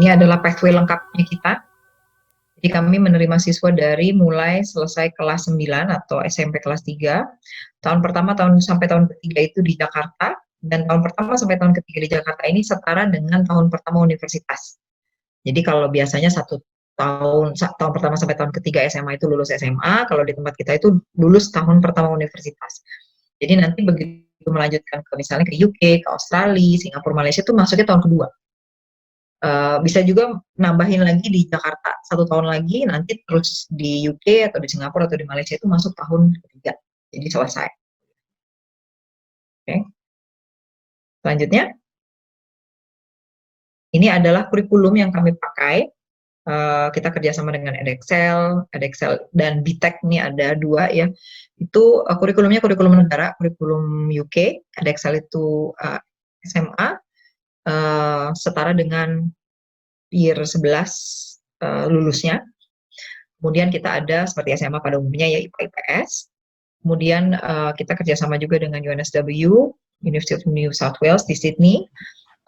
Ini adalah pathway lengkapnya kita. Jadi kami menerima siswa dari mulai selesai kelas 9 atau SMP kelas 3. Tahun pertama sampai tahun ketiga itu di Jakarta, dan tahun pertama sampai tahun ketiga di Jakarta ini setara dengan tahun pertama universitas. Jadi kalau biasanya tahun pertama sampai tahun ketiga SMA itu lulus SMA, kalau di tempat kita itu lulus tahun pertama universitas. Jadi nanti begitu melanjutkan ke misalnya ke UK, ke Australia, Singapura, Malaysia itu masuknya tahun kedua. Bisa juga nambahin lagi di Jakarta 1 tahun lagi, nanti terus di UK atau di Singapura atau di Malaysia itu masuk tahun ketiga. Jadi selesai. Oke. Selanjutnya, ini adalah kurikulum yang kami pakai. Kita kerjasama dengan Edexcel dan BTEC, ini ada 2 ya. Itu kurikulumnya kurikulum negara, kurikulum UK, Edexcel itu SMA, setara dengan year 11 lulusnya. Kemudian kita ada seperti SMA pada umumnya ya, IPA IPS. Kemudian kita kerjasama juga dengan UNSW, University of New South Wales di Sydney,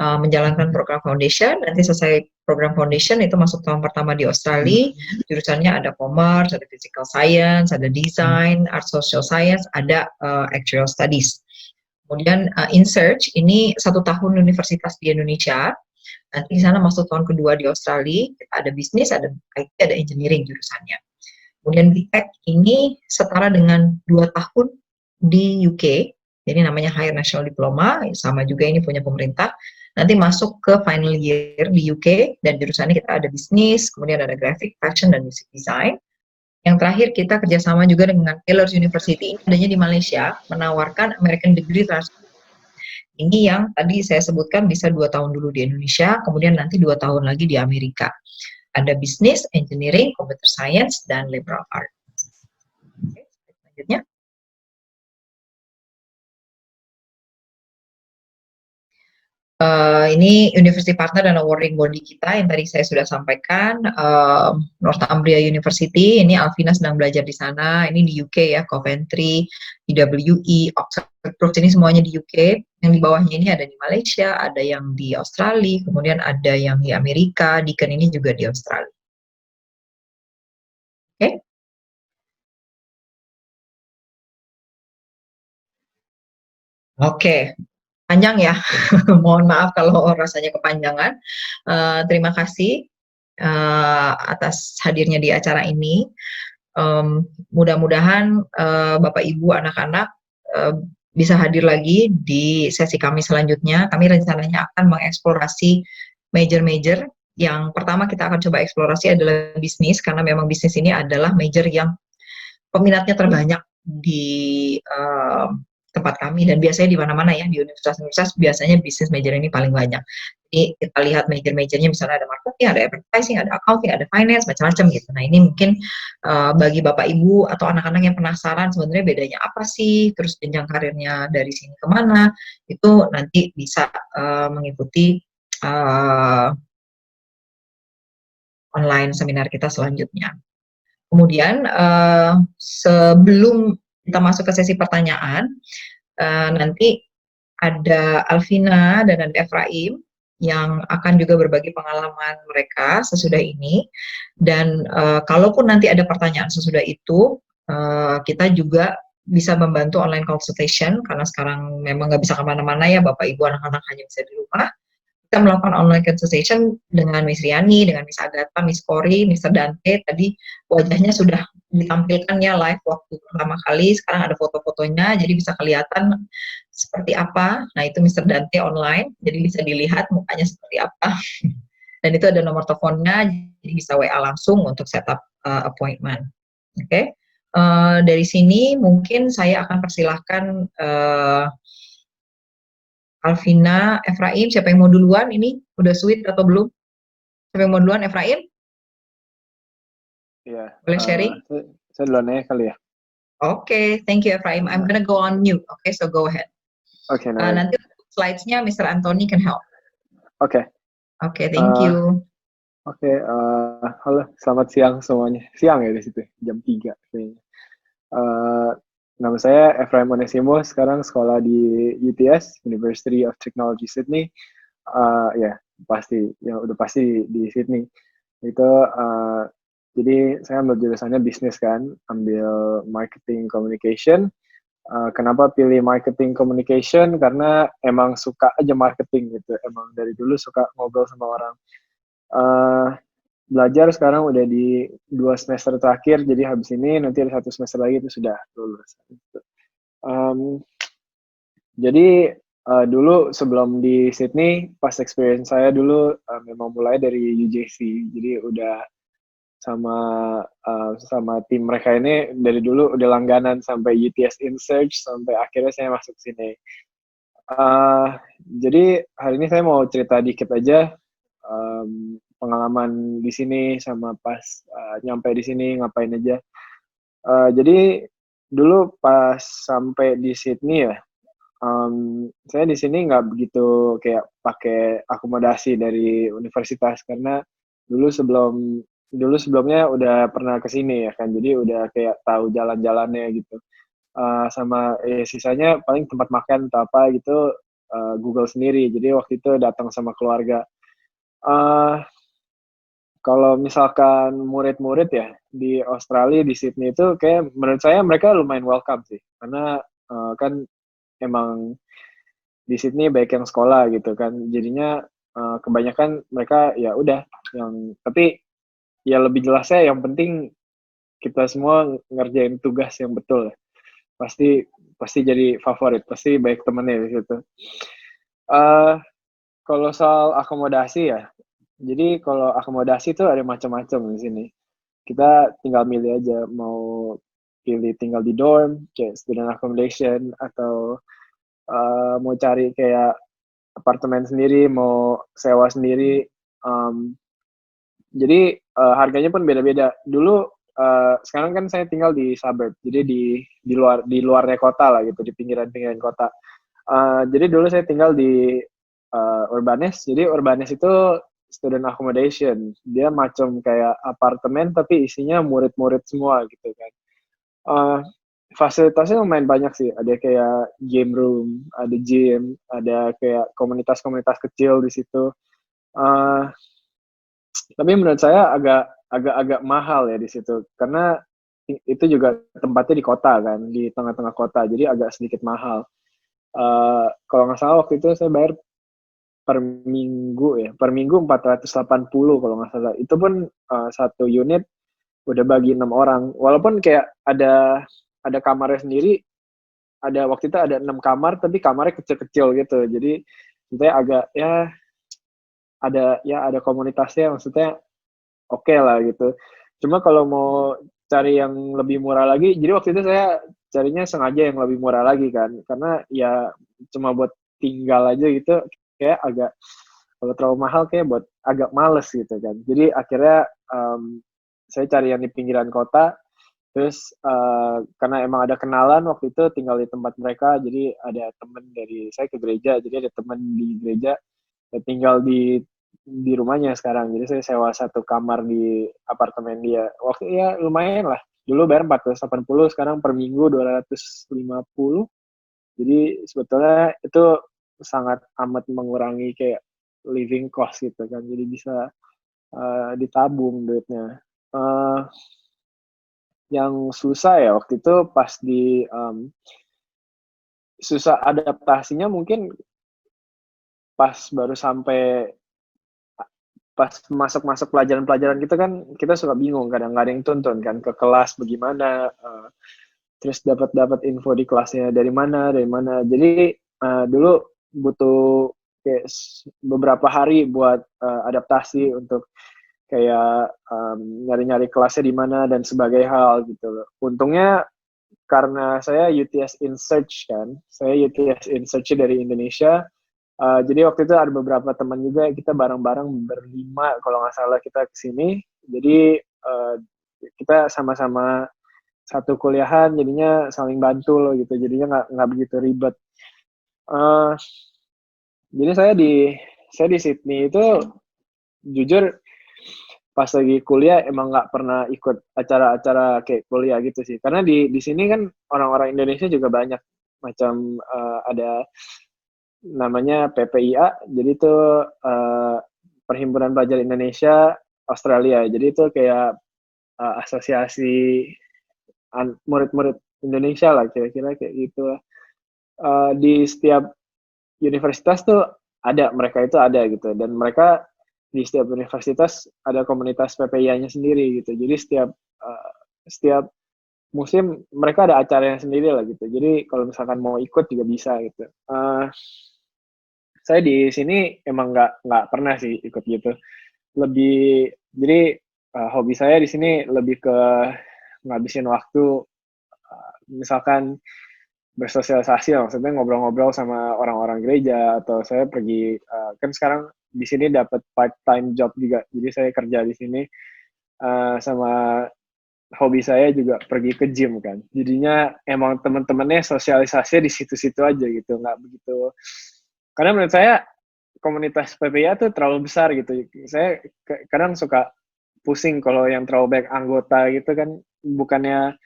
menjalankan program foundation. Nanti selesai program foundation itu masuk tahun pertama di Australia. Jurusannya ada commerce, ada physical science, ada design, art social science, ada actuarial studies. Kemudian InSearch ini 1 tahun universitas di Indonesia. Nanti di sana masuk tahun kedua di Australia. Kita ada bisnis, ada IT, ada engineering jurusannya. Kemudian BTEC ini setara dengan 2 tahun di UK. Jadi namanya Higher National Diploma, sama juga ini punya pemerintah. Nanti masuk ke final year di UK, dan jurusannya kita ada bisnis, kemudian ada graphic, fashion, dan music design. Yang terakhir kita kerjasama juga dengan Taylor's University, adanya di Malaysia, menawarkan American Degree Transfer. Ini yang tadi saya sebutkan bisa 2 tahun dulu di Indonesia, kemudian nanti 2 tahun lagi di Amerika. Ada bisnis, engineering, computer science, dan liberal art. Oke, selanjutnya. Ini university partner dan awarding body kita yang tadi saya sudah sampaikan. Northumbria University, ini Alvina sedang belajar di sana. Ini di UK ya, Coventry, EWE, Oxford Brookes, ini semuanya di UK. Yang di bawahnya ini ada di Malaysia, ada yang di Australia, kemudian ada yang di Amerika. Deakin ini juga di Australia. Oke. Oke. Panjang ya, mohon maaf kalau rasanya kepanjangan. Terima kasih atas hadirnya di acara ini. Mudah-mudahan Bapak Ibu anak-anak bisa hadir lagi di sesi kami selanjutnya. Kami rencananya akan mengeksplorasi major-major. Yang pertama kita akan coba eksplorasi adalah bisnis, karena memang bisnis ini adalah major yang peminatnya terbanyak di tempat kami, dan biasanya di mana-mana ya, di universitas-universitas biasanya bisnis major ini paling banyak. Jadi kita lihat major-majornya, misalnya ada marketing, ada advertising, ada accounting, ada finance, macam-macam gitu. Nah ini mungkin bagi Bapak Ibu atau anak-anak yang penasaran sebenarnya bedanya apa sih, terus jenjang karirnya dari sini kemana, itu nanti bisa mengikuti online seminar kita selanjutnya. Kemudian sebelum kita masuk ke sesi pertanyaan, nanti ada Alvina dan ada Efraim yang akan juga berbagi pengalaman mereka sesudah ini. Dan kalaupun nanti ada pertanyaan sesudah itu, kita juga bisa membantu online consultation, karena sekarang memang nggak bisa kemana-mana ya, Bapak Ibu anak-anak hanya bisa di rumah. Kita melakukan online consultation dengan Miss Riani, dengan Miss Agatha, Miss Kori, Mr. Dante. Tadi wajahnya sudah ditampilkan ya live waktu pertama kali, sekarang ada foto-fotonya, jadi bisa kelihatan seperti apa. Nah itu Mr. Dante online, jadi bisa dilihat mukanya seperti apa. Dan itu ada nomor teleponnya, jadi bisa WA langsung untuk setup appointment. Oke. Dari sini mungkin saya akan persilahkan Alvina, Efraim, siapa yang mau duluan ini? Udah sweet atau belum? Siapa yang mau duluan, Efraim? Iya. Boleh sharing? Saya duluan aja kali ya. Oke, thank you Efraim. I'm gonna go on mute. Okay, so go ahead. Oke, Nanti slides-nya Mr. Anthony can help. Oke. Oke, thank you. Oke, halo, selamat siang semuanya. Siang ya di situ, jam 3 kayaknya. Nama saya Efraim Onesimo, sekarang sekolah di UTS, University of Technology Sydney. Ya, udah pasti di Sydney itu. Jadi saya ambil jurusannya bisnis kan, ambil marketing communication. Kenapa pilih marketing communication? Karena emang suka aja marketing gitu, emang dari dulu suka ngobrol sama orang. Uh, Belajar sekarang udah di 2 semester terakhir, jadi habis ini nanti ada 1 semester lagi itu sudah lulus. Um, jadi dulu sebelum di Sydney, pas experience saya dulu memang mulai dari UJC, jadi udah sama tim mereka ini dari dulu udah langganan sampai UTS in Search sampai akhirnya saya masuk sini. Jadi hari ini saya mau cerita dikit aja pengalaman di sini sama pas nyampe di sini ngapain aja. Jadi dulu pas sampai di Sydney ya, saya di sini nggak begitu kayak pakai akomodasi dari universitas karena dulu sebelumnya udah pernah ke sini ya kan, jadi udah kayak tahu jalan-jalannya gitu. Sama sisanya paling tempat makan atau apa gitu Google sendiri. Jadi waktu itu datang sama keluarga. Uh, Kalau misalkan murid-murid ya di Australia di Sydney itu kayak menurut saya mereka lumayan welcome sih, karena kan emang di Sydney baik yang sekolah gitu kan, jadinya kebanyakan mereka ya udah yang, tapi ya lebih jelasnya yang penting kita semua ngerjain tugas yang betul, pasti pasti jadi favorit, pasti baik temennya di situ. Uh, Kalau soal akomodasi ya, jadi kalau akomodasi tuh ada macam-macam di sini. Kita tinggal milih aja mau pilih tinggal di dorm kayak student accommodation atau mau cari kayak apartemen sendiri, mau sewa sendiri. Um, jadi harganya pun beda-beda. Dulu sekarang kan saya tinggal di suburb, jadi di luarnya kota lah gitu, di pinggiran-pinggiran kota. Jadi dulu saya tinggal di Urbanes. Jadi Urbanes itu student accommodation. Dia macam kayak apartemen tapi isinya murid-murid semua gitu kan. Uh, Fasilitasnya lumayan banyak sih. Ada kayak game room, ada gym, ada kayak komunitas-komunitas kecil di situ. Uh, tapi menurut saya agak mahal ya di situ, karena itu juga tempatnya di kota kan, di tengah-tengah kota, jadi agak sedikit mahal. Kalau nggak salah waktu itu saya bayar per minggu 480 kalau nggak salah. Itu pun satu unit udah bagi 6 orang. Walaupun kayak ada kamarnya sendiri, ada waktu itu ada 6 kamar, tapi kamarnya kecil-kecil gitu. Jadi saya agak ada komunitasnya, maksudnya oke lah gitu. Cuma kalau mau cari yang lebih murah lagi, jadi waktu itu saya carinya sengaja yang lebih murah lagi kan, karena ya cuma buat tinggal aja gitu, kayak agak, kalau terlalu mahal kayak buat agak males gitu kan. Jadi akhirnya saya cari yang di pinggiran kota, terus karena emang ada kenalan waktu itu tinggal di tempat mereka, jadi ada temen dari saya ke gereja, jadi ada temen di gereja tinggal di rumahnya sekarang. Jadi saya sewa satu kamar di apartemen dia. Waktu ya lumayan lah. Dulu bayar 480, sekarang per minggu 250. Jadi sebetulnya itu sangat amat mengurangi kayak living cost gitu kan. Jadi bisa ditabung duitnya. Yang susah ya waktu itu pas susah adaptasinya mungkin pas baru sampai, pas masuk pelajaran-pelajaran gitu kan kita suka bingung, kadang nggak ada yang tuntun kan ke kelas bagaimana, terus dapat info di kelasnya dari mana, jadi dulu butuh kayak beberapa hari buat adaptasi untuk kayak nyari-nyari kelasnya di mana dan sebagai hal gitu. Untungnya karena saya UTS in Search kan, saya UTS in Search dari Indonesia. Jadi waktu itu ada beberapa teman juga, kita bareng-bareng berlima kalau nggak salah kita kesini. Jadi kita sama-sama satu kuliahan, jadinya saling bantu loh gitu. Jadinya nggak begitu ribet. Uh, jadi saya di Sydney itu jujur pas lagi kuliah emang nggak pernah ikut acara-acara kayak kuliah gitu sih. Karena di sini kan orang-orang Indonesia juga banyak, macam ada namanya PPIA, jadi itu Perhimpunan Pelajar Indonesia Australia. Jadi itu kayak asosiasi murid-murid Indonesia lah, kira-kira kayak gitu. Di setiap universitas tuh mereka itu ada gitu, dan mereka di setiap universitas ada komunitas PPI-nya sendiri gitu. Jadi setiap musim mereka ada acaranya sendiri lah gitu. Jadi kalau misalkan mau ikut juga bisa gitu. Saya di sini emang nggak pernah sih ikut gitu. Jadi hobi saya di sini lebih ke ngabisin waktu, misalkan bersosialisasi, maksudnya ngobrol-ngobrol sama orang-orang gereja, atau saya pergi, kan sekarang di sini dapat part-time job juga, jadi saya kerja di sini, sama hobi saya juga pergi ke gym kan. Jadinya emang teman-temannya sosialisasinya di situ-situ aja gitu, nggak begitu. Karena menurut saya komunitas PPA tuh terlalu besar gitu. Saya kadang suka pusing kalau yang terlalu banyak anggota gitu kan, bukannya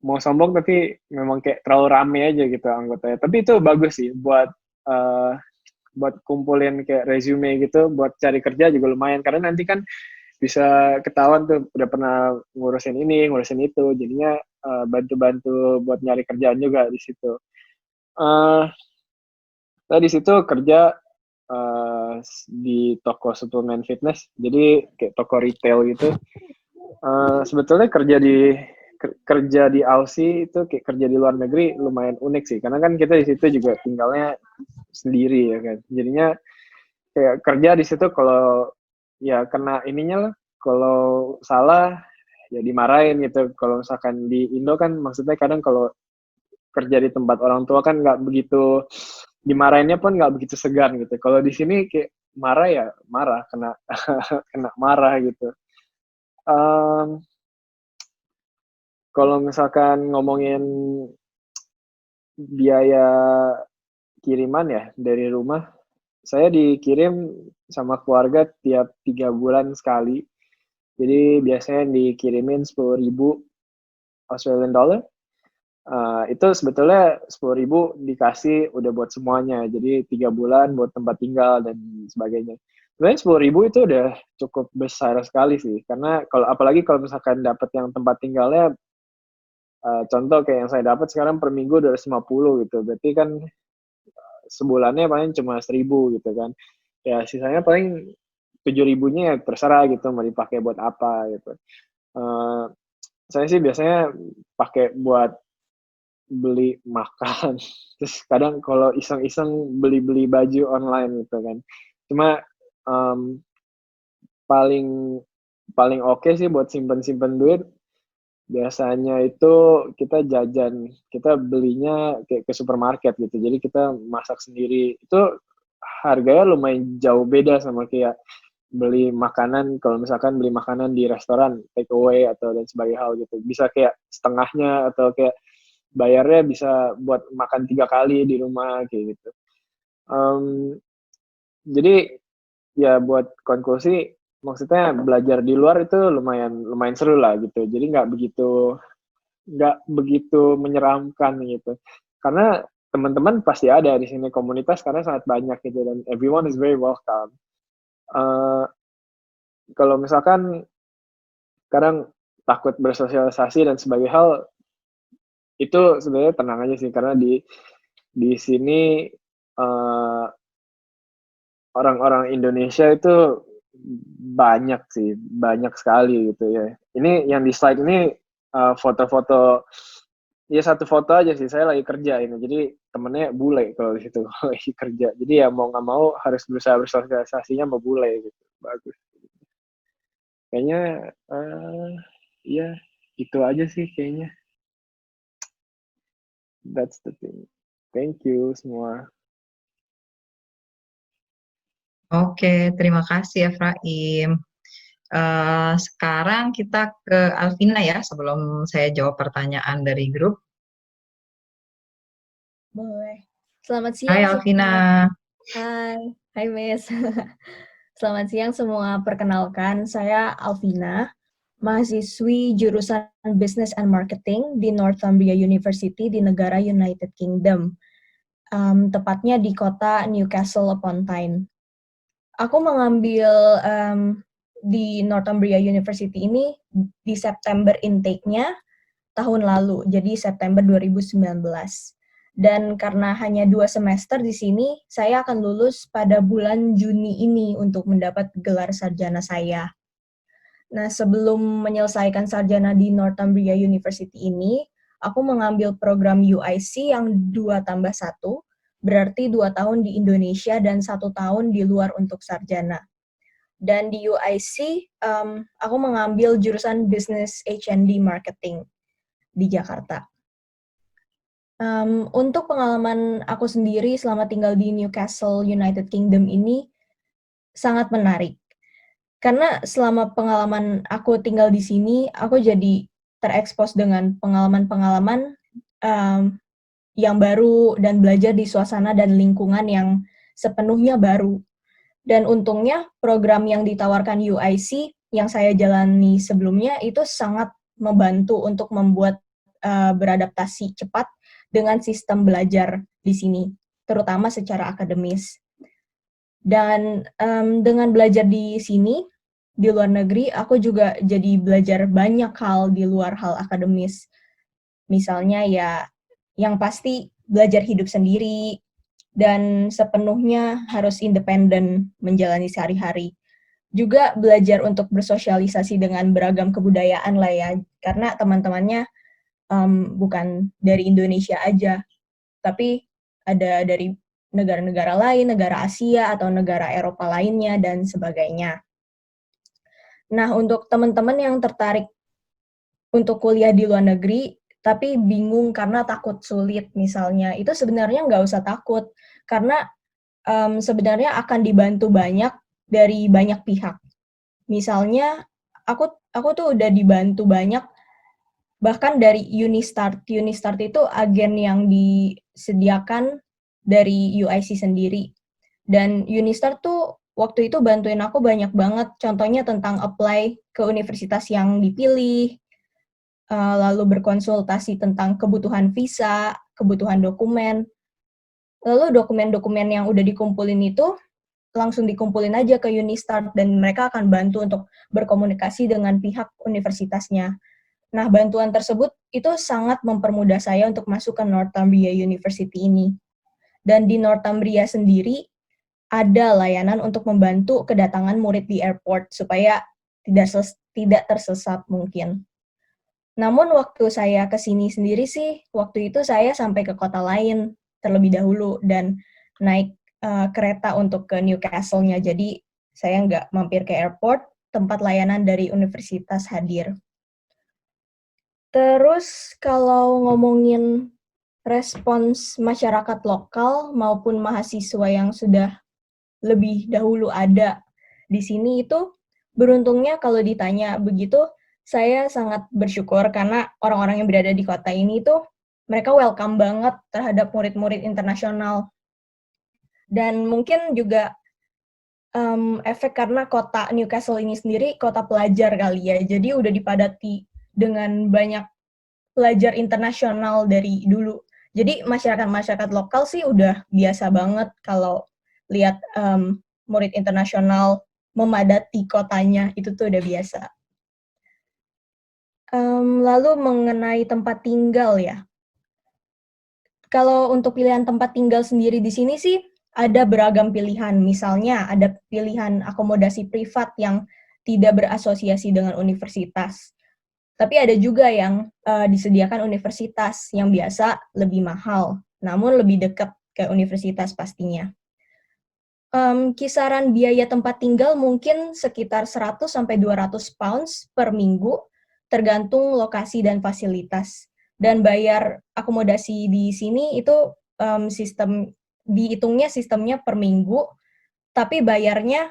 mau sombong tapi memang kayak terlalu rame aja gitu anggotanya. Tapi itu bagus sih uh, buat kumpulin kayak resume gitu, buat cari kerja juga lumayan, karena nanti kan bisa ketahuan tuh udah pernah ngurusin ini, ngurusin itu, jadinya bantu-bantu buat nyari kerjaan juga di situ. Saya di situ kerja di toko suplemen fitness, jadi kayak toko retail gitu. Sebetulnya kerja di Aussie itu kayak kerja di luar negeri lumayan unik sih, karena kan kita di situ juga tinggalnya sendiri ya kan. Jadinya kayak kerja di situ kalau ya kena ininya lah, kalau salah ya dimarahin gitu. Kalau misalkan di Indo kan maksudnya kadang kalau kerja di tempat orang tua kan nggak begitu, dimarahinnya pun nggak begitu segan gitu. Kalau di sini kayak marah ya marah, kena kena marah gitu. Kalau misalkan ngomongin biaya kiriman ya dari rumah, saya dikirim sama keluarga tiap 3 bulan sekali. Jadi biasanya dikirimin 10.000 Australian dollar. Itu sebetulnya 10.000 dikasih udah buat semuanya. Jadi 3 bulan buat tempat tinggal dan sebagainya. Sebenarnya 10.000 itu udah cukup besar sekali sih. Karena apalagi kalau misalkan dapat yang tempat tinggalnya, contoh kayak yang saya dapat sekarang per minggu 250 gitu. Berarti kan sebulannya paling cuma 1.000 gitu kan. Ya sisanya paling 7.000-nya ya terserah gitu mau dipakai buat apa gitu. Saya sih biasanya pakai buat beli makan. Terus kadang kalau iseng-iseng beli-beli baju online gitu kan. Cuma um, paling paling oke sih buat simpen-simpen duit. Biasanya itu kita belinya kayak ke supermarket gitu. Jadi kita masak sendiri. Itu harganya lumayan jauh beda sama kayak beli makanan. Kalau misalkan beli makanan di restoran, take away atau dan sebagainya hal gitu. Bisa kayak setengahnya, atau kayak bayarnya bisa buat makan 3 kali di rumah kayak gitu. Jadi ya buat konklusi, maksudnya belajar di luar itu lumayan lumayan seru lah gitu. Jadi nggak begitu menyeramkan gitu. Karena teman-teman pasti ada di sini, komunitas karena sangat banyak gitu, dan everyone is very welcome. Uh, Kalau misalkan kadang takut bersosialisasi dan sebagai hal, itu sebenarnya tenang aja sih, karena di sini orang-orang Indonesia itu banyak sih, banyak sekali gitu ya. Ini yang di slide ini foto-foto, ya satu foto aja sih, saya lagi kerja ini. Jadi temennya bule kalau di situ kalau lagi kerja. Jadi ya mau nggak mau harus berusaha bersosialisasinya sama bule gitu. Bagus. Kayaknya ya itu aja sih kayaknya. That's the thing. Thank you semua. Oke, terima kasih Efraim. Sekarang kita ke Alvina ya, sebelum saya jawab pertanyaan dari grup. Boleh. Selamat Hai siang Alvina. Hai, hai Miss. Selamat siang semua. Perkenalkan, saya Alvina, mahasiswi jurusan Business and Marketing di Northumbria University di negara United Kingdom. Tepatnya di kota Newcastle upon Tyne. Aku mengambil di Northumbria University ini di September intake-nya tahun lalu, jadi September 2019. Dan karena hanya 2 semester di sini, saya akan lulus pada bulan Juni ini untuk mendapat gelar sarjana saya. Nah, sebelum menyelesaikan sarjana di Northumbria University ini, aku mengambil program UIC yang 2+1, berarti 2 tahun di Indonesia dan 1 tahun di luar untuk sarjana. Dan di UIC, aku mengambil jurusan Business H&D Marketing di Jakarta. Untuk pengalaman aku sendiri selama tinggal di Newcastle, United Kingdom ini sangat menarik. Karena selama pengalaman aku tinggal di sini, aku jadi terekspos dengan pengalaman-pengalaman yang baru dan belajar di suasana dan lingkungan yang sepenuhnya baru. Dan untungnya program yang ditawarkan UIC yang saya jalani sebelumnya itu sangat membantu untuk membuat beradaptasi cepat dengan sistem belajar di sini, terutama secara akademis. Dan dengan belajar di sini, di luar negeri, aku juga jadi belajar banyak hal di luar hal akademis. Misalnya ya, yang pasti belajar hidup sendiri, dan sepenuhnya harus independen menjalani sehari-hari. Juga belajar untuk bersosialisasi dengan beragam kebudayaan lah ya, karena teman-temannya bukan dari Indonesia aja, tapi ada dari negara-negara lain, negara Asia atau negara Eropa lainnya, dan sebagainya. Nah, untuk teman-teman yang tertarik untuk kuliah di luar negeri, tapi bingung karena takut sulit misalnya, itu sebenarnya nggak usah takut, karena sebenarnya akan dibantu banyak dari banyak pihak. Misalnya, aku tuh udah dibantu banyak bahkan dari Unistart. Unistart itu agen yang disediakan dari UIC sendiri. Dan Unistart tuh waktu itu bantuin aku banyak banget. Contohnya tentang apply ke universitas yang dipilih, lalu berkonsultasi tentang kebutuhan visa, kebutuhan dokumen. Lalu dokumen-dokumen yang udah dikumpulin itu langsung dikumpulin aja ke Unistart dan mereka akan bantu untuk berkomunikasi dengan pihak universitasnya. Nah, bantuan tersebut itu sangat mempermudah saya untuk masuk ke Northumbria University ini. Dan di Northumbria sendiri ada layanan untuk membantu kedatangan murid di airport supaya tidak tersesat mungkin. Namun waktu saya ke sini sendiri sih, waktu itu saya sampai ke kota lain terlebih dahulu dan naik kereta untuk ke Newcastle-nya. Jadi saya nggak mampir ke airport, tempat layanan dari universitas hadir. Terus kalau ngomongin respons masyarakat lokal maupun mahasiswa yang sudah lebih dahulu ada di sini itu, beruntungnya kalau ditanya begitu, saya sangat bersyukur karena orang-orang yang berada di kota ini tuh mereka welcome banget terhadap murid-murid internasional. Dan mungkin juga efek karena kota Newcastle ini sendiri kota pelajar kali ya, jadi udah dipadati dengan banyak pelajar internasional dari dulu. Jadi masyarakat-masyarakat lokal sih udah biasa banget kalau lihat murid internasional memadati kotanya, itu tuh udah biasa. Lalu mengenai tempat tinggal ya. Kalau untuk pilihan tempat tinggal sendiri di sini sih ada beragam pilihan. Misalnya ada pilihan akomodasi privat yang tidak berasosiasi dengan universitas. Tapi ada juga yang disediakan universitas yang biasa lebih mahal, namun lebih dekat ke universitas pastinya. Kisaran biaya tempat tinggal mungkin sekitar 100 sampai 200 pounds per minggu, tergantung lokasi dan fasilitas. Dan bayar akomodasi di sini itu dihitungnya sistemnya per minggu, tapi bayarnya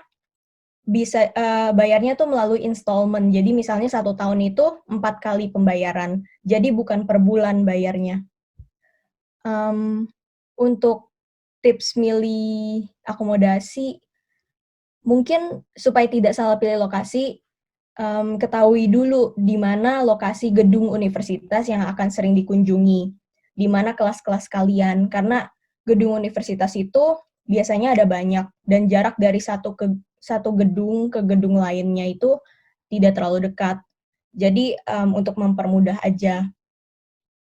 bayarnya tuh melalui installment. Jadi misalnya 1 tahun itu 4 kali pembayaran. Jadi bukan per bulan bayarnya. Untuk tips milih akomodasi, mungkin supaya tidak salah pilih lokasi, ketahui dulu di mana lokasi gedung universitas yang akan sering dikunjungi, di mana kelas-kelas kalian. Karena gedung universitas itu biasanya ada banyak, dan jarak dari satu gedung ke gedung lainnya itu tidak terlalu dekat. Jadi untuk mempermudah aja.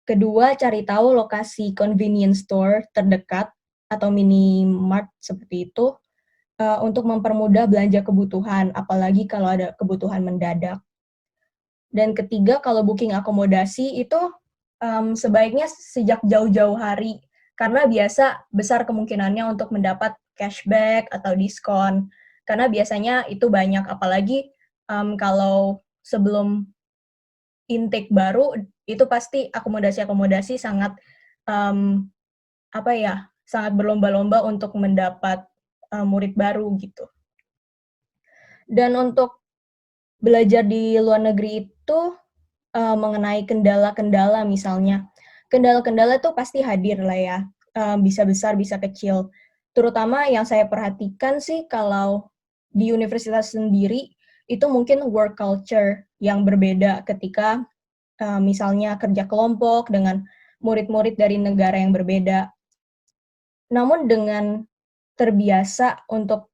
Kedua, cari tahu lokasi convenience store terdekat atau mini mart seperti itu untuk mempermudah belanja kebutuhan, apalagi kalau ada kebutuhan mendadak. Dan ketiga, kalau booking akomodasi itu sebaiknya sejak jauh-jauh hari, karena besar kemungkinannya untuk mendapat cashback atau diskon. Karena biasanya itu banyak, apalagi kalau sebelum intake baru, itu pasti akomodasi-akomodasi sangat sangat berlomba-lomba untuk mendapat murid baru gitu. Dan untuk belajar di luar negeri itu mengenai kendala-kendala misalnya. Kendala-kendala itu pasti hadir lah ya, bisa besar, bisa kecil. Terutama yang saya perhatikan sih kalau di universitas sendiri, itu mungkin work culture yang berbeda ketika misalnya kerja kelompok dengan murid-murid dari negara yang berbeda. Namun dengan terbiasa untuk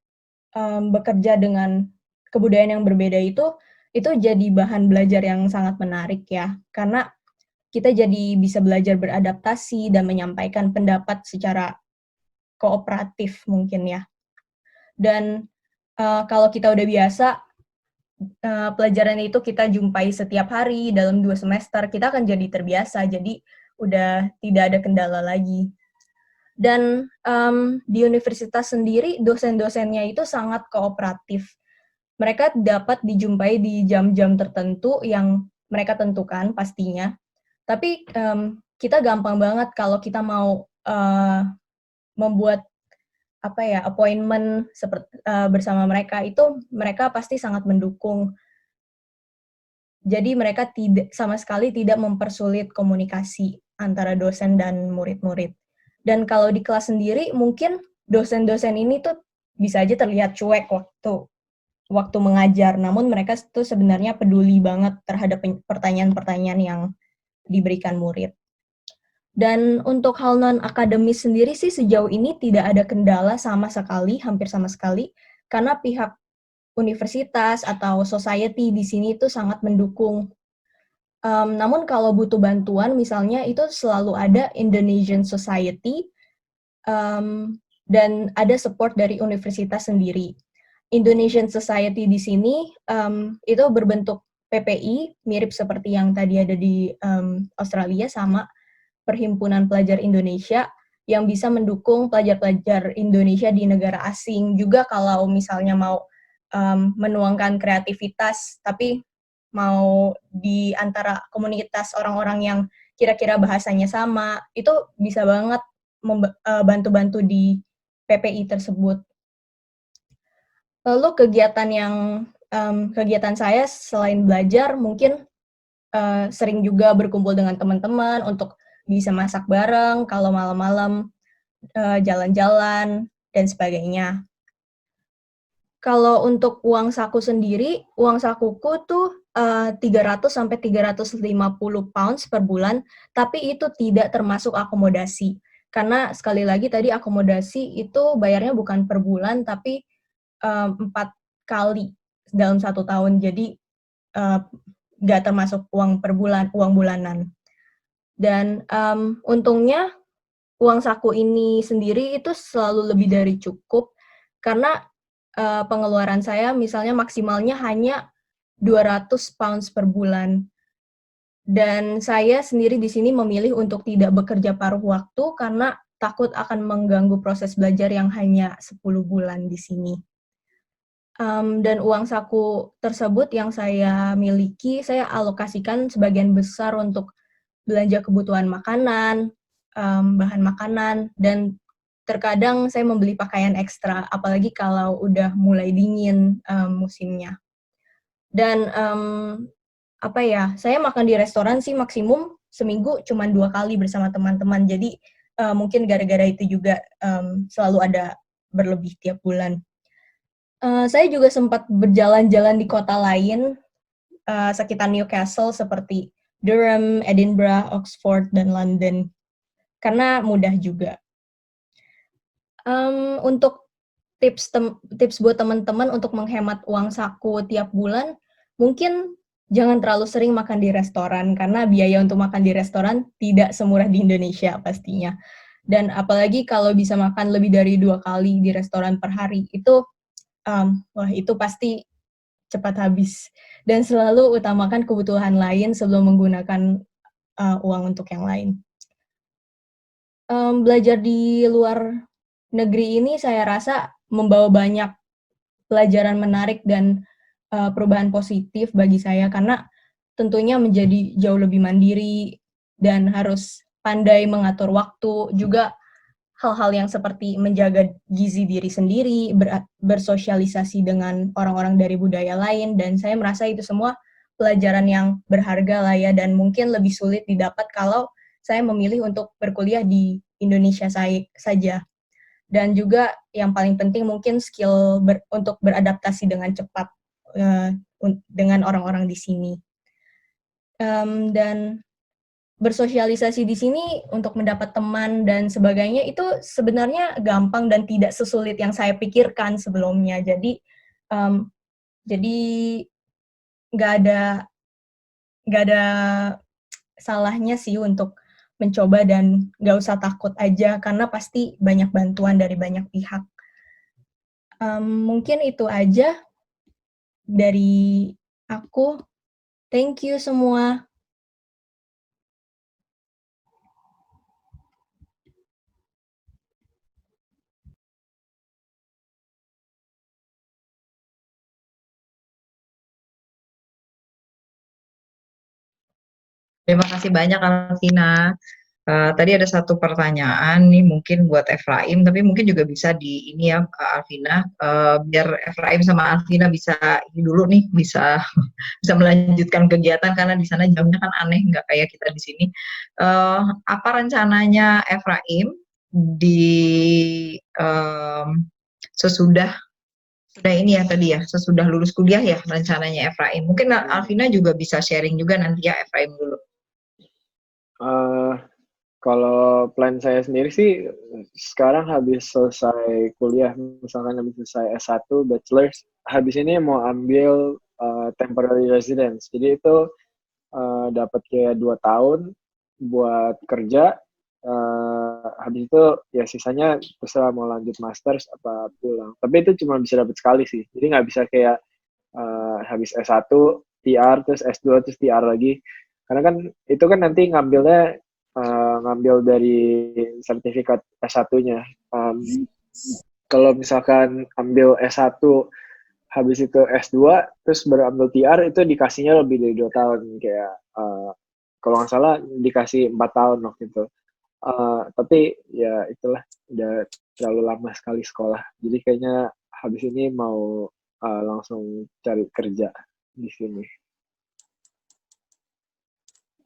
bekerja dengan kebudayaan yang berbeda itu jadi bahan belajar yang sangat menarik ya, karena kita jadi bisa belajar beradaptasi dan menyampaikan pendapat secara kooperatif mungkin ya. Dan kalau kita udah biasa, pelajaran itu kita jumpai setiap hari dalam 2 semester, kita akan jadi terbiasa, jadi udah tidak ada kendala lagi. Dan di universitas sendiri, dosen-dosennya itu sangat kooperatif. Mereka dapat dijumpai di jam-jam tertentu yang mereka tentukan pastinya. Tapi kita gampang banget kalau kita mau membuat appointment bersama mereka, itu mereka pasti sangat mendukung. Jadi mereka sama sekali tidak mempersulit komunikasi antara dosen dan murid-murid. Dan kalau di kelas sendiri, mungkin dosen-dosen ini tuh bisa aja terlihat cuek waktu mengajar, namun mereka tuh sebenarnya peduli banget terhadap pertanyaan-pertanyaan yang diberikan murid. Dan untuk hal non-akademis sendiri sih sejauh ini tidak ada kendala hampir sama sekali, karena pihak universitas atau society di sini itu sangat mendukung. Namun kalau butuh bantuan, misalnya itu selalu ada Indonesian Society, dan ada support dari universitas sendiri. Indonesian Society di sini itu berbentuk PPI, mirip seperti yang tadi ada di Australia, sama Perhimpunan Pelajar Indonesia, yang bisa mendukung pelajar-pelajar Indonesia di negara asing. Juga kalau misalnya mau menuangkan kreativitas, tapi mau di antara komunitas orang-orang yang kira-kira bahasanya sama, itu bisa banget bantu-bantu di PPI tersebut. Lalu kegiatan saya selain belajar, mungkin sering juga berkumpul dengan teman-teman untuk bisa masak bareng, kalau malam-malam jalan-jalan, dan sebagainya. Kalau untuk uang saku sendiri, uang sakuku tuh 300 sampai 350 pounds per bulan, tapi itu tidak termasuk akomodasi. Karena sekali lagi tadi akomodasi itu bayarnya bukan per bulan, tapi 4 kali dalam 1 tahun. Jadi nggak termasuk uang per bulan, uang bulanan. Dan untungnya uang saku ini sendiri itu selalu lebih dari cukup, karena pengeluaran saya misalnya maksimalnya hanya 200 pounds per bulan. Dan saya sendiri di sini memilih untuk tidak bekerja paruh waktu karena takut akan mengganggu proses belajar yang hanya 10 bulan di sini. Dan uang saku tersebut yang saya miliki, saya alokasikan sebagian besar untuk belanja kebutuhan makanan, bahan makanan, dan terkadang saya membeli pakaian ekstra, apalagi kalau udah mulai dingin musimnya. Dan saya makan di restoran sih maksimum seminggu cuma 2 kali bersama teman-teman. Jadi mungkin gara-gara itu juga selalu ada berlebih tiap bulan. Saya juga sempat berjalan-jalan di kota lain sekitar Newcastle seperti Durham, Edinburgh, Oxford, dan London. Karena mudah juga. Untuk tips buat teman-teman untuk menghemat uang saku tiap bulan, mungkin jangan terlalu sering makan di restoran, karena biaya untuk makan di restoran tidak semurah di Indonesia pastinya. Dan apalagi kalau bisa makan lebih dari 2 kali di restoran per hari, itu, wah itu pasti cepat habis. Dan selalu utamakan kebutuhan lain sebelum menggunakan, uang untuk yang lain. Belajar di luar negeri ini saya rasa membawa banyak pelajaran menarik dan, perubahan positif bagi saya, karena tentunya menjadi jauh lebih mandiri dan harus pandai mengatur waktu, juga hal-hal yang seperti menjaga gizi diri sendiri, bersosialisasi dengan orang-orang dari budaya lain, dan saya merasa itu semua pelajaran yang berharga lah ya, dan mungkin lebih sulit didapat kalau saya memilih untuk berkuliah di Indonesia saja. Dan juga yang paling penting mungkin skill untuk beradaptasi dengan cepat, dengan orang-orang di sini. Dan bersosialisasi di sini untuk mendapat teman dan sebagainya itu sebenarnya gampang dan tidak sesulit yang saya pikirkan sebelumnya. Mmm, jadi nggak ada nggak ada salahnya sih untuk mencoba dan nggak usah takut aja, karena pasti banyak bantuan dari banyak pihak. Mungkin itu aja dari aku. Thank you semua. Terima kasih banyak Alvina. Tadi ada satu pertanyaan nih mungkin buat Efraim, tapi mungkin juga bisa di ini ya Alvina, biar Efraim sama Alvina bisa ini dulu nih, bisa bisa melanjutkan kegiatan karena di sana jamnya kan aneh, nggak kayak kita di sini. Apa rencananya Efraim di sesudah ini ya tadi ya, sesudah lulus kuliah ya rencananya Efraim. Mungkin Alvina juga bisa sharing juga nanti ya Efraim dulu. Kalau plan saya sendiri sih sekarang habis selesai kuliah, misalkan habis selesai S1 bachelor's, habis ini mau ambil temporary residence. Jadi itu dapat kayak 2 tahun buat kerja. Habis itu ya sisanya terserah mau lanjut masters apa pulang. Tapi itu cuma bisa dapat sekali sih. Jadi nggak bisa kayak habis S1 TR terus S2 terus TR lagi. Karena kan itu kan nanti ngambil dari sertifikat S1-nya. Kalau misalkan ambil S1 habis itu S2 terus baru ambil TR itu dikasihnya lebih dari 2 tahun kayak kalau nggak salah dikasih 4 tahun waktu itu. Tapi ya itulah udah terlalu lama sekali sekolah. Jadi kayaknya habis ini mau langsung cari kerja di sini.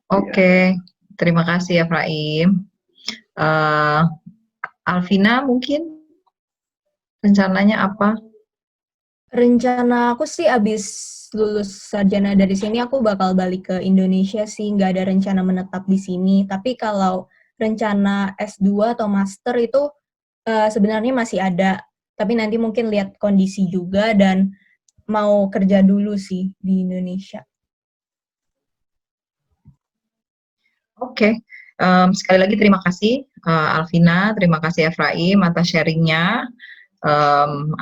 Oke, terima kasih Efraim. Alvina mungkin rencananya apa? Rencana aku sih abis lulus sarjana dari sini aku bakal balik ke Indonesia sih, nggak ada rencana menetap di sini. Tapi kalau rencana S2 atau master itu sebenarnya masih ada, tapi nanti mungkin lihat kondisi juga dan mau kerja dulu sih di Indonesia. Oke, sekali lagi terima kasih Alvina, terima kasih Efraim atas sharingnya,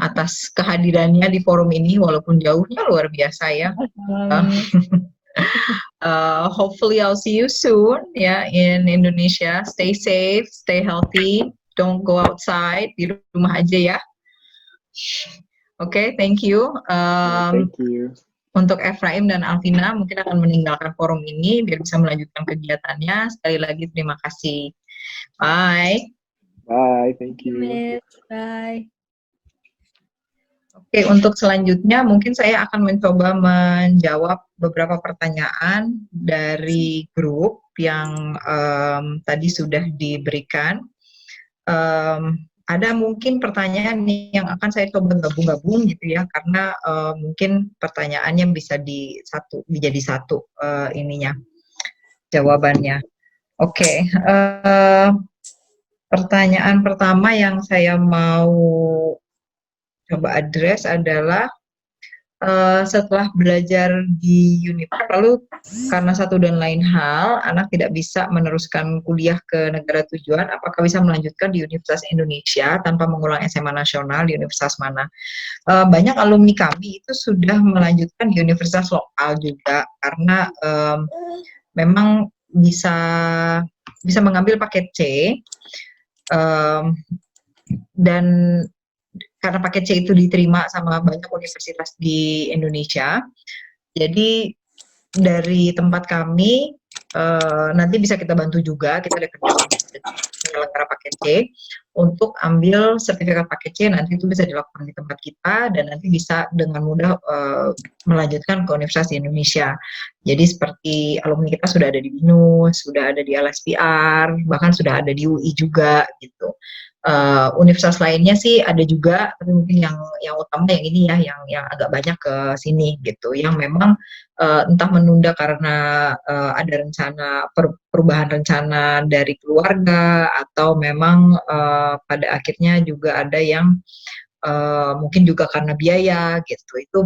atas kehadirannya di forum ini walaupun jauhnya luar biasa ya. Hopefully I'll see you soon ya in Indonesia. Stay safe, stay healthy, don't go outside, di rumah aja ya. Oke, thank you. Thank you. Untuk Efraim dan Alvina mungkin akan meninggalkan forum ini biar bisa melanjutkan kegiatannya. Sekali lagi terima kasih. Bye. Bye, thank you. Bye. Oke, untuk selanjutnya mungkin saya akan mencoba menjawab beberapa pertanyaan dari grup yang tadi sudah diberikan. Ada mungkin pertanyaan yang akan saya coba gabung-gabung gitu ya, karena mungkin pertanyaannya bisa dijadi satu ininya jawabannya. Oke. Pertanyaan pertama yang saya mau coba address adalah setelah belajar di UNIF, lalu karena satu dan lain hal, anak tidak bisa meneruskan kuliah ke negara tujuan, apakah bisa melanjutkan di Universitas Indonesia tanpa mengulang SMA nasional di universitas mana? Banyak alumni kami itu sudah melanjutkan di universitas lokal juga, karena memang bisa mengambil paket C, dan karena paket C itu diterima sama banyak universitas di Indonesia, jadi dari tempat kami nanti bisa kita bantu juga, kita ada penyelenggara paket C untuk ambil sertifikat paket C, nanti itu bisa dilakukan di tempat kita dan nanti bisa dengan mudah melanjutkan ke universitas di Indonesia. Jadi seperti alumni kita sudah ada di BINUS, sudah ada di LSPR, bahkan sudah ada di UI juga gitu. Universitas lainnya sih ada juga, tapi mungkin yang utama yang ini ya, yang agak banyak ke sini gitu, yang memang entah menunda karena ada rencana perubahan rencana dari keluarga, atau memang pada akhirnya juga ada yang mungkin juga karena biaya gitu. Itu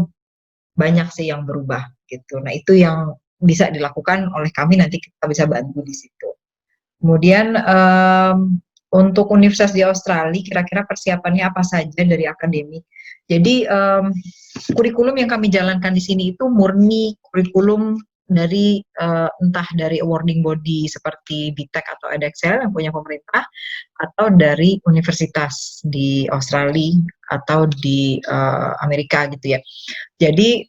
banyak sih yang berubah gitu. Nah, itu yang bisa dilakukan oleh kami, nanti kita bisa bantu di situ. Kemudian untuk universitas di Australia, kira-kira persiapannya apa saja dari akademik? Jadi kurikulum yang kami jalankan di sini itu murni kurikulum dari entah dari awarding body seperti BTEC atau Edexcel yang punya pemerintah, atau dari universitas di Australia atau di Amerika gitu ya. Jadi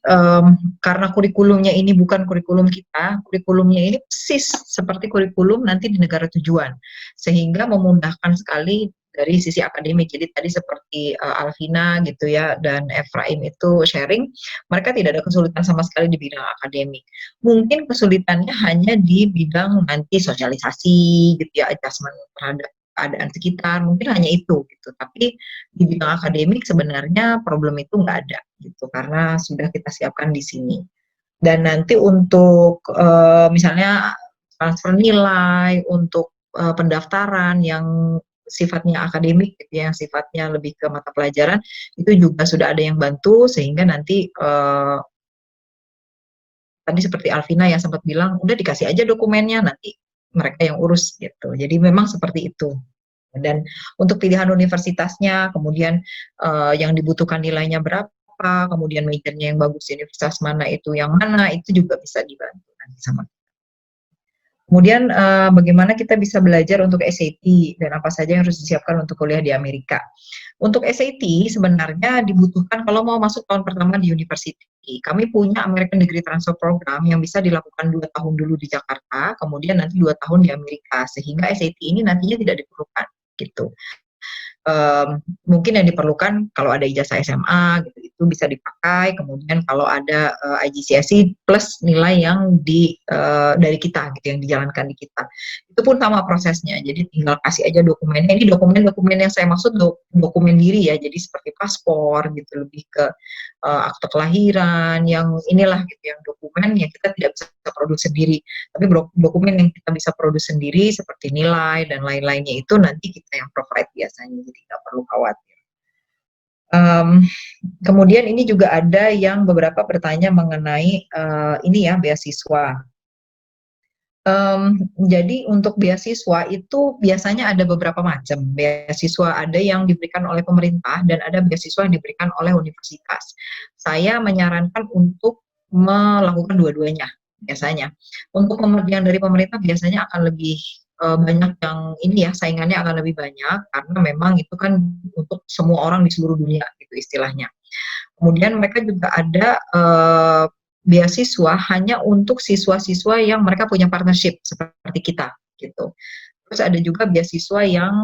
karena kurikulumnya ini bukan kurikulum kita, kurikulumnya ini persis seperti kurikulum nanti di negara tujuan, sehingga memudahkan sekali dari sisi akademik. Jadi tadi seperti Alvina gitu ya dan Efraim itu sharing, mereka tidak ada kesulitan sama sekali di bidang akademik. Mungkin kesulitannya hanya di bidang nanti sosialisasi gitu ya, adjustment terhadap keadaan sekitar, mungkin hanya itu gitu. Tapi di bidang akademik sebenarnya problem itu nggak ada gitu, karena sudah kita siapkan di sini. Dan nanti untuk misalnya transfer nilai, untuk pendaftaran yang sifatnya akademik gitu ya, yang sifatnya lebih ke mata pelajaran, itu juga sudah ada yang bantu, sehingga nanti tadi seperti Alvina yang sempat bilang, udah dikasih aja dokumennya, nanti mereka yang urus gitu. Jadi memang seperti itu. Dan untuk pilihan universitasnya, kemudian yang dibutuhkan nilainya berapa, kemudian majornya yang bagus di universitas mana, itu yang mana, itu juga bisa dibantu nanti sama. Kemudian bagaimana kita bisa belajar untuk SAT dan apa saja yang harus disiapkan untuk kuliah di Amerika. Untuk SAT sebenarnya dibutuhkan kalau mau masuk tahun pertama di university. Kami punya American Degree Transfer Program yang bisa dilakukan 2 tahun dulu di Jakarta, kemudian nanti 2 tahun di Amerika, sehingga SAT ini nantinya tidak diperlukan gitu. Mungkin yang diperlukan kalau ada ijazah SMA gitu, itu bisa dipakai. Kemudian kalau ada IGCSE plus nilai yang dari kita gitu, yang dijalankan di kita, itu pun sama prosesnya. Jadi tinggal kasih aja dokumennya. Ini dokumen-dokumen yang saya maksud dokumen diri ya, jadi seperti paspor gitu, lebih ke akte kelahiran, yang inilah gitu, yang dokumen yang kita tidak bisa produksi sendiri, tapi dokumen yang kita bisa produksi sendiri seperti nilai dan lain-lainnya itu nanti kita yang provide biasanya, jadi nggak perlu khawatir. Kemudian ini juga ada yang beberapa bertanya mengenai ini ya, beasiswa. Jadi untuk beasiswa itu biasanya ada beberapa macam. Beasiswa ada yang diberikan oleh pemerintah dan ada beasiswa yang diberikan oleh universitas. Saya menyarankan untuk melakukan dua-duanya biasanya. Untuk yang dari pemerintah biasanya akan lebih banyak yang ini ya, saingannya akan lebih banyak karena memang itu kan untuk semua orang di seluruh dunia gitu istilahnya. Kemudian mereka juga ada beasiswa hanya untuk siswa-siswa yang mereka punya partnership seperti kita gitu. Terus ada juga beasiswa yang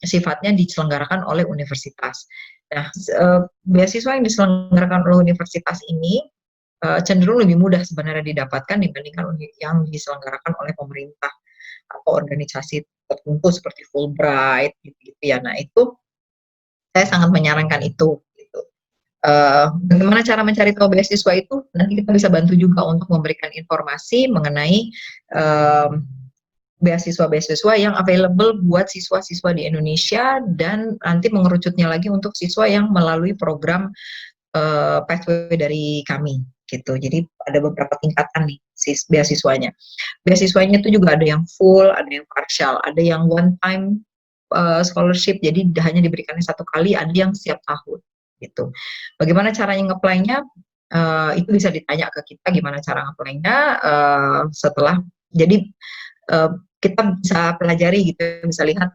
sifatnya diselenggarakan oleh universitas. Nah, beasiswa yang diselenggarakan oleh universitas ini cenderung lebih mudah sebenarnya didapatkan dibandingkan yang diselenggarakan oleh pemerintah atau organisasi tertentu seperti Fulbright gitu ya. Nah, itu saya sangat menyarankan itu. Bagaimana cara mencari tahu beasiswa itu, nanti kita bisa bantu juga untuk memberikan informasi mengenai beasiswa-beasiswa yang available buat siswa-siswa di Indonesia dan nanti mengerucutnya lagi untuk siswa yang melalui program pathway dari kami gitu. Jadi ada beberapa tingkatan nih beasiswanya. Beasiswanya itu juga ada yang full, ada yang partial, ada yang one time scholarship, jadi hanya diberikannya satu kali, ada yang setiap tahun gitu. Bagaimana caranya nge-apply-nya? Itu bisa ditanya ke kita gimana cara nge-apply-nya setelah jadi kita bisa pelajari gitu, bisa lihat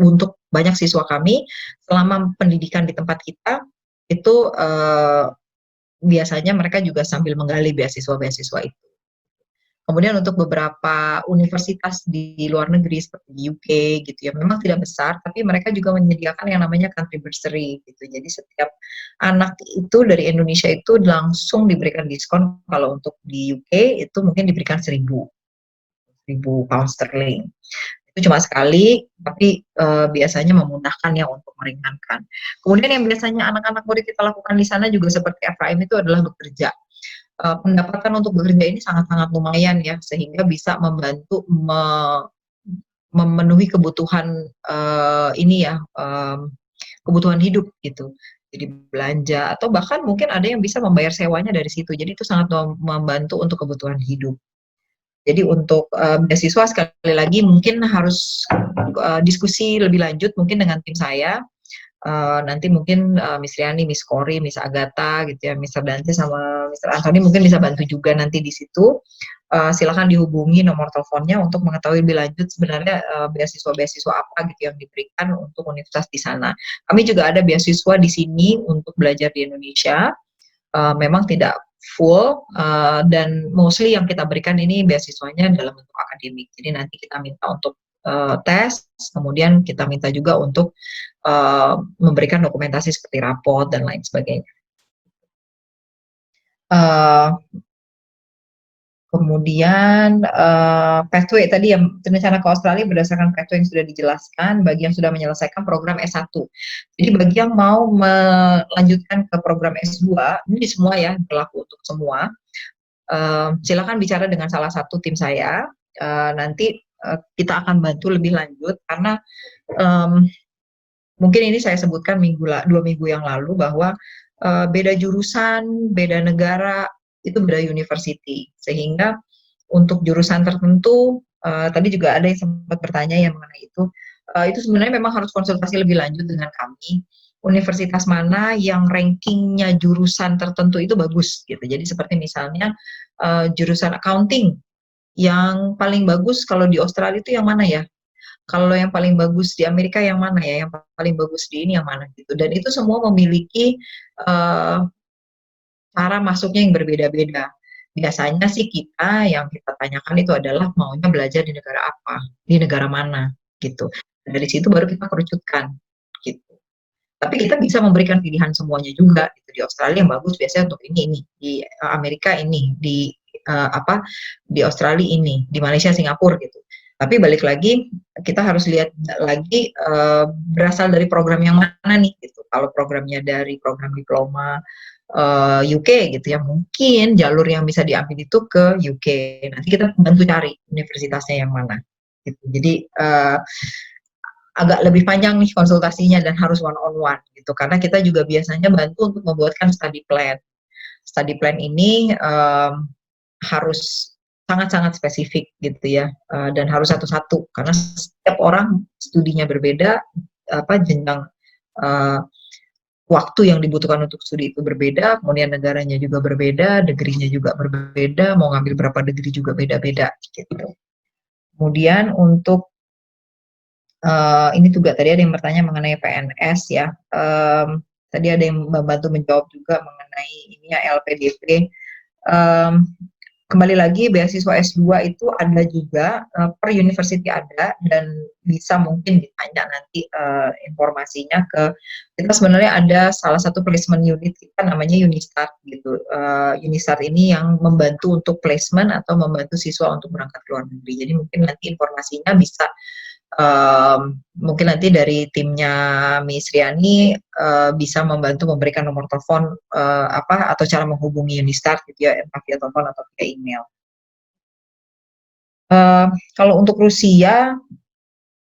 untuk banyak siswa kami selama pendidikan di tempat kita itu biasanya mereka juga sambil menggali beasiswa-beasiswa itu. Kemudian untuk beberapa universitas di luar negeri seperti di UK gitu ya, memang tidak besar, tapi mereka juga menyediakan yang namanya country bursary gitu. Jadi setiap anak itu dari Indonesia itu langsung diberikan diskon. Kalau untuk di UK itu mungkin diberikan 1.000 pound sterling. Itu cuma sekali, tapi biasanya memudahkan ya untuk meringankan. Kemudian yang biasanya anak-anak murid kita lakukan di sana juga seperti FRM itu adalah bekerja. Pendapatan untuk bekerja ini sangat-sangat lumayan ya, sehingga bisa membantu memenuhi kebutuhan ini ya, kebutuhan hidup gitu. Jadi belanja atau bahkan mungkin ada yang bisa membayar sewanya dari situ. Jadi itu sangat membantu untuk kebutuhan hidup. Jadi untuk beasiswa sekali lagi mungkin harus diskusi lebih lanjut mungkin dengan tim saya. Nanti mungkin Miss Riani, Miss Kori, Miss Agatha gitu ya, Mr. Dante sama Mr. Anthony mungkin bisa bantu juga nanti di situ. Silakan dihubungi nomor teleponnya untuk mengetahui lebih lanjut sebenarnya beasiswa-beasiswa apa gitu yang diberikan untuk universitas di sana. Kami juga ada beasiswa di sini untuk belajar di Indonesia. Memang tidak full dan mostly yang kita berikan ini beasiswanya dalam bentuk akademik. Jadi nanti kita minta untuk tes, kemudian kita minta juga untuk memberikan dokumentasi seperti raport dan lain sebagainya. Kemudian pathway tadi yang rencana ke Australia berdasarkan pathway yang sudah dijelaskan bagi yang sudah menyelesaikan program S1. Jadi bagi yang mau melanjutkan ke program S2, ini semua ya berlaku untuk semua. Silakan bicara dengan salah satu tim saya. Nanti kita akan bantu lebih lanjut karena mungkin ini saya sebutkan 2 minggu yang lalu bahwa beda jurusan, beda negara, itu beda university. Sehingga untuk jurusan tertentu, tadi juga ada yang sempat bertanya yang mengenai itu sebenarnya memang harus konsultasi lebih lanjut dengan kami. Universitas mana yang rankingnya jurusan tertentu itu bagus gitu. Jadi seperti misalnya jurusan accounting yang paling bagus kalau di Australia itu yang mana ya? Kalau yang paling bagus di Amerika yang mana ya? Yang paling bagus di ini yang mana gitu. Dan itu semua memiliki cara masuknya yang berbeda-beda. Biasanya sih yang kita tanyakan itu adalah maunya belajar di negara apa, di negara mana gitu. Dari situ baru kita kerucutkan gitu. Tapi kita bisa memberikan pilihan semuanya juga. Gitu. Di Australia yang bagus biasanya untuk ini, di Amerika ini, di di Australia ini, di Malaysia, Singapura gitu. Tapi balik lagi kita harus lihat lagi berasal dari program yang mana nih gitu. Kalau programnya dari program diploma UK gitu ya, mungkin jalur yang bisa diambil itu ke UK. Nanti kita bantu cari universitasnya yang mana. Gitu. Jadi agak lebih panjang nih konsultasinya dan harus one on one gitu. Karena kita juga biasanya bantu untuk membuatkan study plan. Study plan ini harus sangat-sangat spesifik gitu ya, dan harus satu-satu karena setiap orang studinya berbeda, jenjang waktu yang dibutuhkan untuk studi itu berbeda, kemudian negaranya juga berbeda, degree-nya juga berbeda, mau ngambil berapa degree juga beda-beda gitu. Kemudian untuk ini juga tadi ada yang bertanya mengenai PNS ya. Tadi ada yang membantu menjawab juga mengenai ini ya LPDP. Kembali lagi beasiswa S2 itu ada juga per university ada dan bisa mungkin ditanya nanti informasinya ke kita. Sebenarnya ada salah satu placement unit kita namanya Unistart gitu. Unistart ini yang membantu untuk placement atau membantu siswa untuk berangkat ke luar negeri. Jadi mungkin nanti informasinya bisa mungkin nanti dari timnya Miss Riani bisa membantu memberikan nomor telepon atau cara menghubungi Unistart gitu ya, entah via telepon atau via email. Kalau untuk Rusia,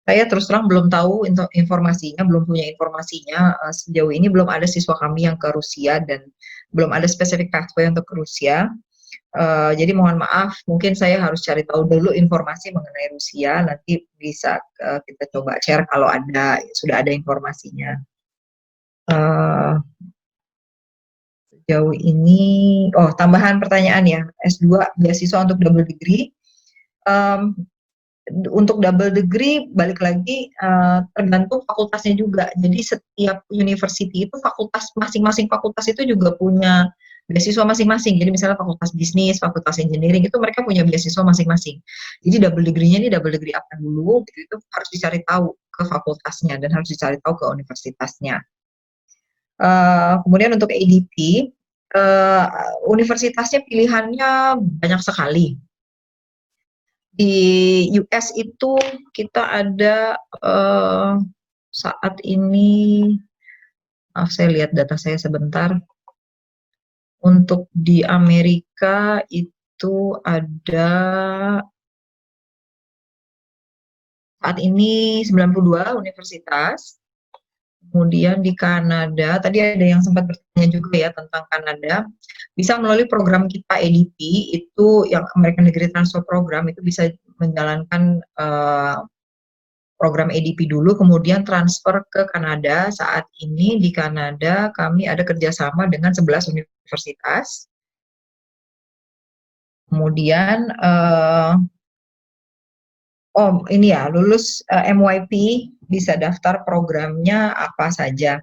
saya terus terang belum tahu informasinya, belum punya informasinya. Sejauh ini belum ada siswa kami yang ke Rusia dan belum ada spesifik pathway untuk ke Rusia. Jadi mohon maaf, mungkin saya harus cari tahu dulu informasi mengenai Rusia. Nanti bisa kita coba share kalau sudah ada informasinya. Sejauh ini, tambahan pertanyaan ya, S2 beasiswa untuk double degree. Untuk double degree balik lagi tergantung fakultasnya juga. Jadi setiap university itu masing-masing fakultas itu juga punya beasiswa masing-masing. Jadi misalnya fakultas bisnis, fakultas engineering itu mereka punya beasiswa masing-masing. Jadi double degree-nya ini double degree apa dulu, itu harus dicari tahu ke fakultasnya dan harus dicari tahu ke universitasnya. Kemudian untuk ADP, universitasnya pilihannya banyak sekali. Di US itu kita ada saat ini, maaf saya lihat data saya sebentar. Untuk di Amerika itu ada saat ini 92 universitas. Kemudian di Kanada, tadi ada yang sempat bertanya juga ya tentang Kanada, bisa melalui program kita ADP, itu yang American Degree Transfer Program, itu bisa menjalankan program ADP dulu, kemudian transfer ke Kanada. Saat ini di Kanada kami ada kerjasama dengan 11 universitas. Kemudian, ini ya, lulus MYP bisa daftar programnya apa saja.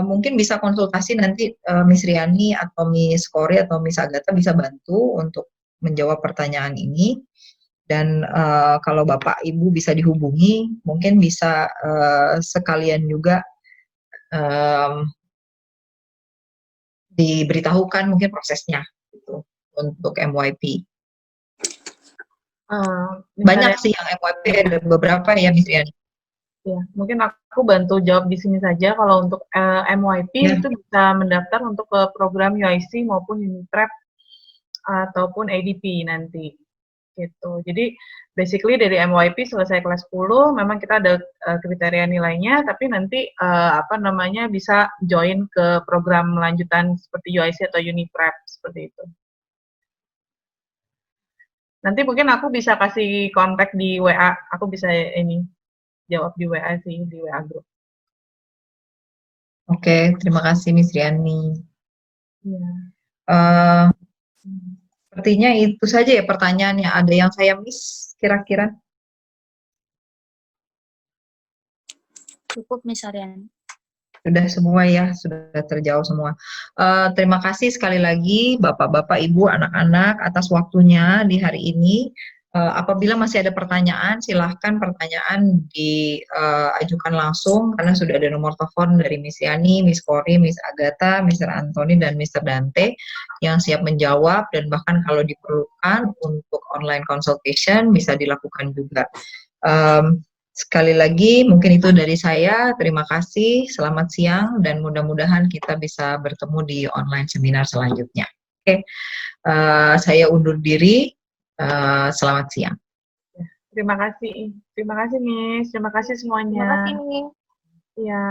Mungkin bisa konsultasi nanti Miss Riani atau Miss Kori atau Miss Agatha bisa bantu untuk menjawab pertanyaan ini. Dan kalau Bapak Ibu bisa dihubungi, mungkin bisa sekalian juga diberitahukan mungkin prosesnya gitu, untuk MYP. Banyak sih yang MYP, ada beberapa ya Miss Riani. Ya, mungkin aku bantu jawab di sini saja. Kalau untuk MYP itu bisa mendaftar untuk ke program UIC maupun Uniprep ataupun ADP nanti. Gitu. Jadi basically dari MYP selesai kelas 10 memang kita ada kriteria nilainya, tapi nanti bisa join ke program lanjutan seperti UIC atau Uniprep seperti itu. Nanti mungkin aku bisa kasih kontak di WA, aku bisa jawab di WA sih, di WA group. Oke, terima kasih Miss Riani. Ya. Sepertinya itu saja ya pertanyaannya. Ada yang saya miss kira-kira? Cukup Miss Riani. Sudah semua ya, sudah terjawab semua. Terima kasih sekali lagi Bapak-Bapak, Ibu, anak-anak atas waktunya di hari ini. Apabila masih ada pertanyaan, silahkan pertanyaan diajukan langsung karena sudah ada nomor telepon dari Miss Yani, Miss Kori, Miss Agatha, Mr. Anthony, dan Mr. Dante yang siap menjawab, dan bahkan kalau diperlukan untuk online consultation bisa dilakukan juga. Sekali lagi, mungkin itu dari saya. Terima kasih, selamat siang, dan mudah-mudahan kita bisa bertemu di online seminar selanjutnya. Oke, saya undur diri. Selamat siang. Terima kasih Miss. Terima kasih semuanya. Terima kasih Miss. Ya.